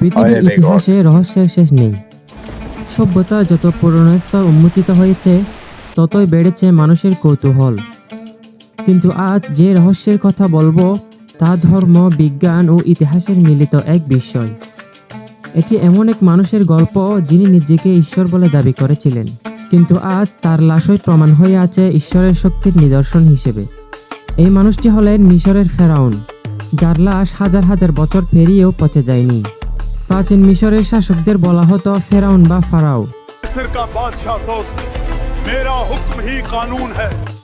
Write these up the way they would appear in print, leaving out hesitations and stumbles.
পৃথিবীর ইতিহাসে রহস্যের শেষ নেই। সভ্যতা যত পুরনো স্তর উন্মোচিত হয়েছে, ততই বেড়েছে মানুষের কৌতূহল। কিন্তু আজ যে রহস্যের কথা বলবো, তা ধর্ম, বিজ্ঞান ও ইতিহাসের মিলিত এক বিস্ময়। এটি এমন এক মানুষের গল্প যিনি নিজেকে ঈশ্বর বলে দাবি করেছিলেন, কিন্তু আজ তার লাশই প্রমাণ হয়ে আছে ঈশ্বরের শক্তির নিদর্শন হিসেবে। এই মানুষটি হলেন মিশরের ফেরাউন, যার লাশ হাজার হাজার বছর পেরিয়েও পচে যায়নি। প্রাচীন মিশরের শাসকদের বলা হতো ফেরাউন বা ফারাও।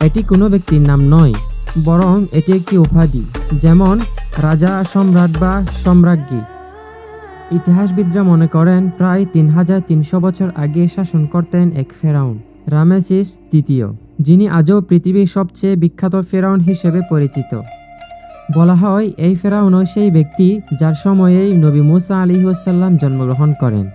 এটি কোনো ব্যক্তির নাম নয়, বরং এটি একটি উপাধি, যেমন রাজা, সম্রাট বা সম্রাজ্ঞী। ইতিহাসবিদরা মনে করেন প্রায় ৩৩০০ বছর আগে শাসন করতেন এক ফেরাউন, রামেসিস দ্বিতীয়, যিনি আজও পৃথিবীর সবচেয়ে বিখ্যাত ফেরাউন হিসেবে পরিচিত। বলা হয় এই ফেরাউনও সেই ব্যক্তি যার সময়েই নবী মুসা আলাইহিসসালাম জন্মগ্রহণ করেন।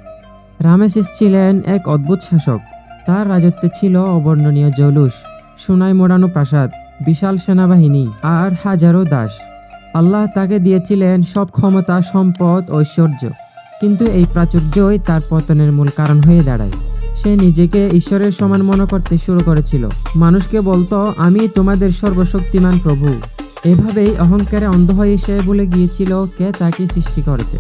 রামেসিস ছিলেন এক অদ্ভুত শাসক। তার রাজত্বে ছিল অবর্ণনীয় জৌলুস, সোনায় মোড়ানো প্রাসাদ, বিশাল সেনাবাহিনী আর হাজারো দাস। আল্লাহ তাকে দিয়েছিলেন সব ক্ষমতা, সম্পদ, ঐশ্বর্য। কিন্তু এই প্রাচুর্যই তার পতনের মূল কারণ হয়ে দাঁড়ায়। সে নিজেকে ঈশ্বরের সমান মনে করতে শুরু করেছিল। মানুষকে বলতো, আমি তোমাদের সর্বশক্তিমান প্রভু। এভাবেই অহংকারে অন্ধ হয়ে সে ভুলে গিয়েছিল কে তাকে সৃষ্টি করেছে।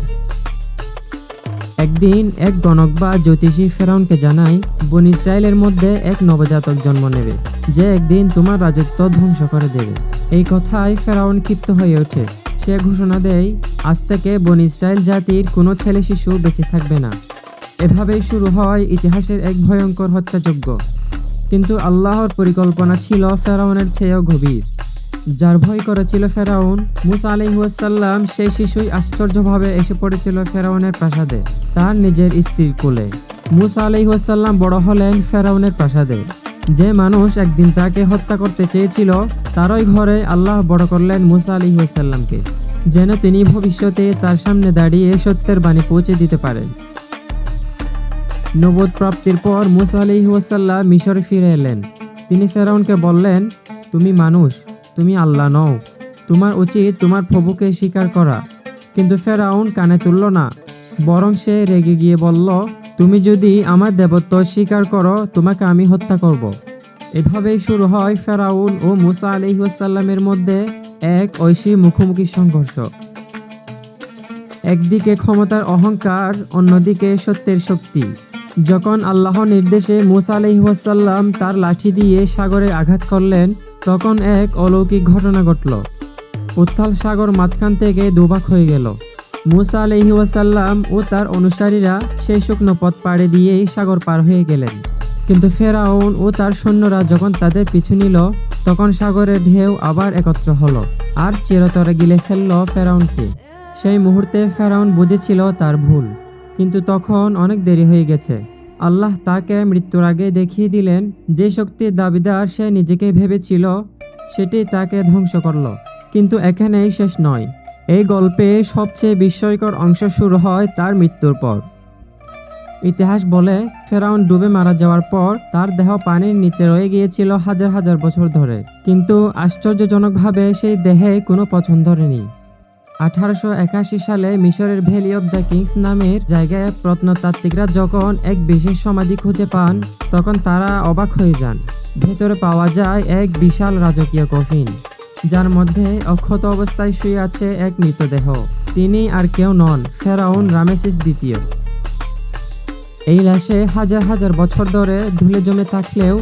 একদিন এক গণক বা জ্যোতিষী ফেরাউনকে জানায়, বনী ইসরায়েলের মধ্যে এক নবজাতক জন্ম নেবে, যে একদিন তোমার রাজত্ব ধ্বংস করে দেবে। এই কথায় ফেরাউন ক্ষিপ্ত হয়ে ওঠে। সে ঘোষণা দেয়, আজ থেকে বনী ইসরায়েল জাতির কোনো ছেলে শিশু বেঁচে থাকবে না। এভাবেই শুরু হয় ইতিহাসের এক ভয়ঙ্কর হত্যাযজ্ঞ। কিন্তু আল্লাহর পরিকল্পনা ছিল ফেরাউনের চেয়েও গভীর। যার ভয় করেছিল ফেরাউন, মুসা আলাইহিসসালাম সেই শিশুই আশ্চর্যভাবে এসে পড়েছিল ফেরাউনের প্রাসাদে, তার নিজের স্ত্রীর কোলে। মুসা আলাইহিসসালাম বড় হলেন ফেরাউনের প্রাসাদে। যে মানুষ একদিন তাকে হত্যা করতে চেয়েছিল, তারই ঘরে আল্লাহ বড় করলেন মুসা আলাইহিসসালামকে, যেন তিনি ভবিষ্যতে তার সামনে দাঁড়িয়ে সত্যের বাণী পৌঁছে দিতে পারেন। নবুওত প্রাপ্তির পর মুসা আলাইহিসসালাম মিশরে ফিরে এলেন। তিনি ফেরাউনকে বললেন, তুমি মানুষ, তুমি আল্লাহ নও। তোমার উচিত তোমার প্রভুকে স্বীকার করা। কিন্তু ফেরাউন কানে তুলল না, বরং সে রেগে গিয়ে বলল, তুমি যদি আমার দেবত্ব স্বীকার করো, তোমাকে আমি হত্যা করব। এভাবেই শুরু হয় ফেরাউন ও মুসা আলাইহিসসালামের মধ্যে এক ঐশী মুখোমুখি সংঘর্ষ। একদিকে ক্ষমতার অহংকার, অন্যদিকে সত্যের শক্তি। যখন আল্লাহর নির্দেশে মুসা আলাইহিসসালাম তার লাঠি দিয়ে সাগরে আঘাত করলেন, তখন এক অলৌকিক ঘটনা ঘটল। উত্তাল সাগর মাঝখান থেকে দুভাগ হয়ে গেল। মুসা আলাইহিসসালাম ও তার অনুসারীরা সেই শুকনো পথ পাড়ে দিয়েই সাগর পার হয়ে গেলেন। কিন্তু ফেরাউন ও তার সৈন্যরা যখন তাদের পিছু নিল, তখন সাগরের ঢেউ আবার একত্র হলো আর চিরতরে গিলে ফেলল ফেরাউনকে। সেই মুহূর্তে ফেরাউন বুঝেছিল তার ভুল, কিন্তু তখন অনেক দেরি হয়ে গেছে। আল্লাহ তাকে মৃত্যুর আগে দেখিয়ে দিলেন যে শক্তির দাবিদার সে নিজেকে ভেবেছিল, সেটি তাকে ধ্বংস করল। কিন্তু এখানেই শেষ নয়। এই গল্পে সবচেয়ে বিস্ময়কর অংশ শুরু হয় তার মৃত্যুর পর। ইতিহাস বলে, ফেরাউন ডুবে মারা যাওয়ার পর তার দেহ পানির নিচে রয়ে গিয়েছিল হাজার হাজার বছর ধরে। কিন্তু আশ্চর্যজনকভাবে সেই দেহে কোনো পচন ধরেনি। 1881 সালে মিশরের ভ্যালি অব দ্য কিংস নামের জায়গায় প্রত্নতাত্ত্বিকরা যখন এক বিশেষ সমাধি খুঁজে পান, তখন তারা অবাক হয়ে যান। ভেতরে পাওয়া যায় এক বিশাল রাজকীয় কফিন, যার মধ্যে অক্ষত অবস্থায় শুয়ে আছে এক মৃতদেহ। তিনি আর কেউ নন, ফেরাউন রামেসিস দ্বিতীয়। এই লাশে হাজার হাজার বছর ধরে ধুলে জমে থাকলেও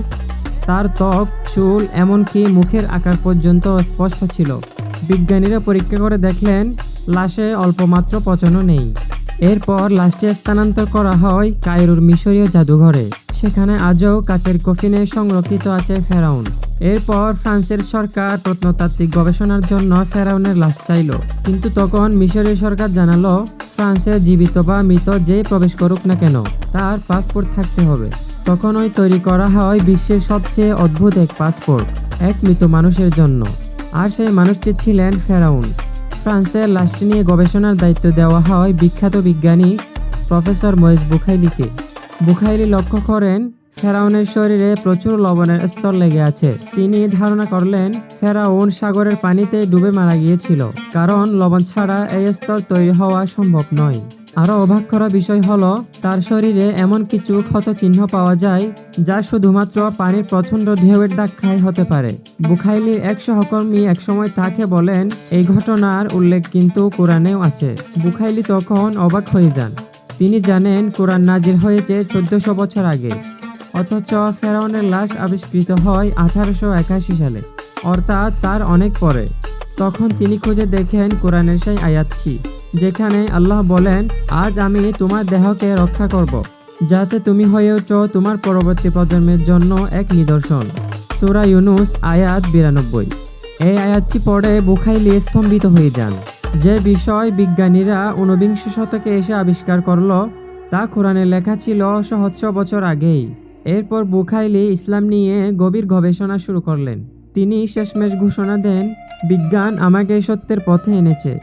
তার ত্বক, চুল, এমনকি মুখের আকার পর্যন্ত স্পষ্ট ছিল। বিজ্ঞানীরা পরীক্ষা করে দেখলেন লাশে অল্পমাত্র পচনও নেই। এরপর লাশটি স্থানান্তর করা হয় কায়রোর মিশরীয় জাদুঘরে। সেখানে আজও কাচের কফিনে সংরক্ষিত আছে ফেরাউন। এরপর ফ্রান্সের সরকার প্রত্নতাত্ত্বিক গবেষণার জন্য ফেরাউনের লাশ চাইল, কিন্তু তখন মিশরীয় সরকার জানালো, ফ্রান্সে জীবিত বা মৃত যে প্রবেশ করুক না কেন, তার পাসপোর্ট থাকতে হবে। তখনই তৈরি করা হয় বিশ্বের সবচেয়ে অদ্ভুত এক পাসপোর্ট, এক মৃত মানুষের জন্য। আর সেই মানুষটি ছিলেন ফেরাউন। ফ্রান্সের লাশটি নিয়ে গবেষণার দায়িত্ব দেওয়া হয় বিখ্যাত বিজ্ঞানী প্রফেসর ময়েজ বুখাইলিকে। বুখাইলি লক্ষ্য করেন ফেরাউনের শরীরে প্রচুর লবণের স্তর লেগে আছে। তিনি ধারণা করলেন ফেরাউন সাগরের পানিতে ডুবে মারা গিয়েছিল, কারণ লবণ ছাড়া এই স্তর তৈরি হওয়া সম্ভব নয়। আরও অবাক করা বিষয় হলো তার শরীরে এমন কিছু ক্ষত চিহ্ন পাওয়া যায় যা শুধুমাত্র পানির প্রচণ্ড ঢেউয়ের ধাক্কায় হতে পারে। বুখাইলির এক সহকর্মী একসময় তাকে বলেন, এই ঘটনার উল্লেখ কিন্তু কোরআনেও আছে। বুখাইলি তখন অবাক হয়ে যান। তিনি জানেন কোরআন নাজিল হয়েছে 1400 বছর আগে, অথচ ফেরাউনের লাশ আবিষ্কৃত হয় 1881 সালে, অর্থাৎ তার অনেক পরে। তখন তিনি খুঁজে দেখেন কোরআনের সেই আয়াতটি যেখানে আল্লাহ বলেন, আজ আমি তোমার দেহকে রক্ষা করব, যাতে তুমি হয়ে ওঠো তোমার পরবর্তী প্রজন্মের জন্য এক নিদর্শন। সূরা ইউনুস আয়াত 92। এই আয়াতটি পড়ে বুখাইলি স্তম্ভিত হয়ে যান। যে বিষয় বিজ্ঞানীরা 19বিংশ শতকে এসে আবিষ্কার করলো তা কোরআনে লেখা ছিল সহস্র বছর আগেই। এরপর বুখাইলি ইসলাম নিয়ে গভীর গবেষণা শুরু করলেন। তিনি শেষমেশ ঘোষণা দেন, বিজ্ঞান আমাকে সত্যের পথে এনেছে,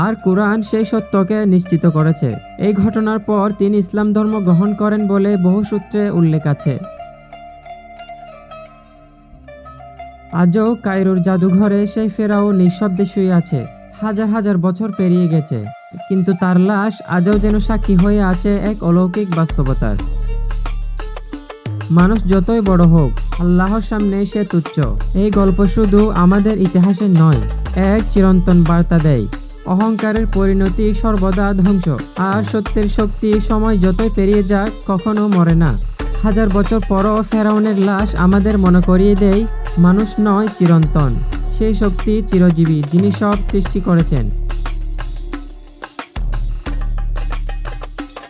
আর কোরআন সেই সত্যকে নিশ্চিত করেছে। এই ঘটনার পর তিনি ইসলাম ধর্ম গ্রহণ করেন বলে বহু সূত্রে উল্লেখ আছে। আজও কায়রোর জাদুঘরে সেই ফেরাউন নিঃশব্দে শুয়ে আছে। হাজার হাজার বছর পেরিয়ে গেছে, কিন্তু তার লাশ আজও যেন সাক্ষী হয়ে আছে এক অলৌকিক বাস্তবতার। মানুষ যতই বড় হোক, আল্লাহর সামনে সে তুচ্ছ। এই গল্প শুধু আমাদের ইতিহাসের নয়, এক চিরন্তন বার্তা দেয়, অহংকারের পরিণতি সর্বদা ধ্বংস, আর সত্যের শক্তি সময় যতই পেরিয়ে যাক কখনো মরে না। হাজার বছর পরও ফেরাউনের লাশ আমাদের মনে করিয়ে দেয়, মানুষ নয় চিরন্তন, সেই শক্তি চিরজীবী যিনি সব সৃষ্টি করেছেন।